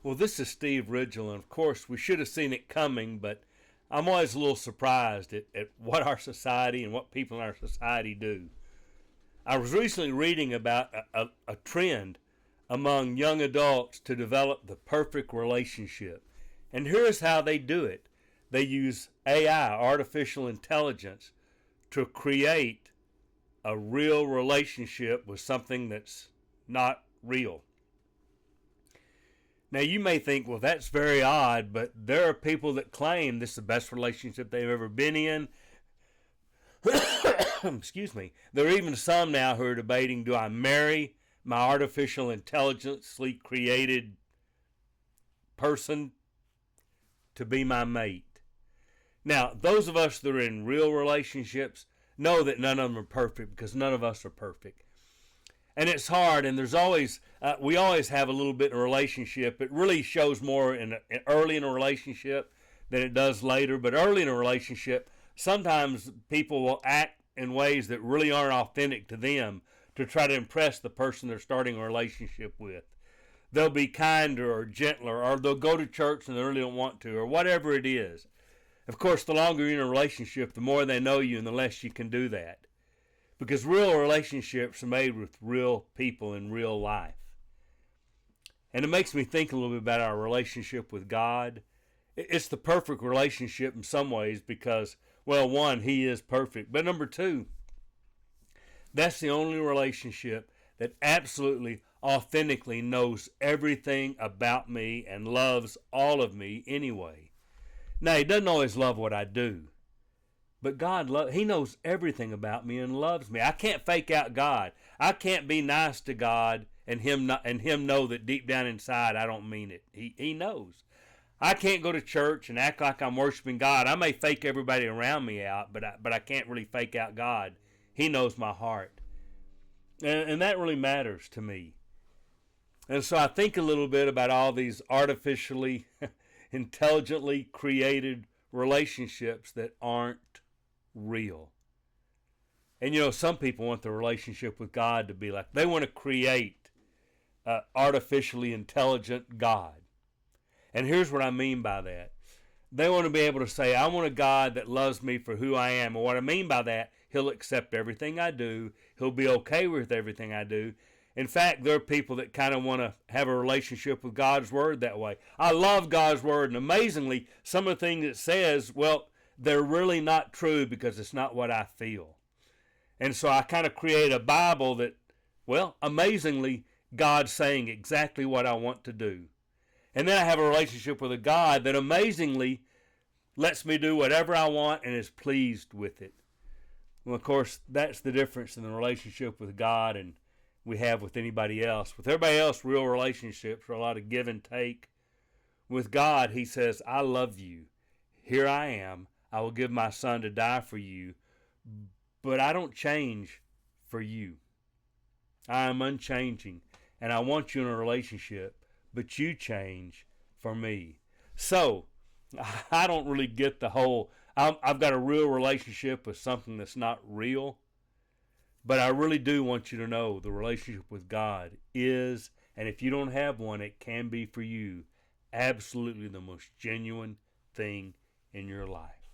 Well, this is Steve Ridgel, and of course, we should have seen it coming, but I'm always a little surprised at what our society and what people in our society do. I was recently reading about a trend among young adults to develop the perfect relationship. And here's how they do it. They use AI, artificial intelligence, to create a real relationship with something that's not real. Now, you may think, well, that's very odd, but there are people that claim this is the best relationship they've ever been in. Excuse me. There are even some now who are debating, do I marry my artificial intelligently created person to be my mate? Now, those of us that are in real relationships know that none of them are perfect, because none of us are perfect. And it's hard, and there's always, we always have a little bit in a relationship. It really shows more early in a relationship than it does later. But early in a relationship, sometimes people will act in ways that really aren't authentic to them to try to impress the person they're starting a relationship with. They'll be kinder or gentler, or they'll go to church and they really don't want to, or whatever it is. Of course, the longer you're in a relationship, the more they know you and the less you can do that. Because real relationships are made with real people in real life. And it makes me think a little bit about our relationship with God. It's the perfect relationship in some ways because, well, one, He is perfect. But number two, that's the only relationship that absolutely, authentically knows everything about me and loves all of me anyway. Now, He doesn't always love what I do. But God, He knows everything about me and loves me. I can't fake out God. I can't be nice to God and Him know that deep down inside I don't mean it. He knows. I can't go to church and act like I'm worshiping God. I may fake everybody around me out, but I can't really fake out God. He knows my heart. And that really matters to me. And so I think a little bit about all these artificially, intelligently created relationships that aren't real. And some people want their relationship with God to be like, they want to create an artificially intelligent God. And here's what I mean by that. They want to be able to say, I want a God that loves me for who I am. And what I mean by that, He'll accept everything I do. He'll be okay with everything I do. In fact, there are people that kind of want to have a relationship with God's Word that way. I love God's Word, and amazingly, some of the things it says, well, they're really not true because it's not what I feel. And so I kind of create a Bible that, well, amazingly, God's saying exactly what I want to do. And then I have a relationship with a God that amazingly lets me do whatever I want and is pleased with it. Well, of course, that's the difference in the relationship with God and we have with anybody else. With everybody else, real relationships are a lot of give and take. With God, He says, I love you. Here I am. I will give my Son to die for you. But I don't change for you. I am unchanging. And I want you in a relationship. But you change for me. So, I don't really get the whole, I've got a real relationship with something that's not real. But I really do want you to know the relationship with God is, and if you don't have one, it can be for you, absolutely the most genuine thing in your life.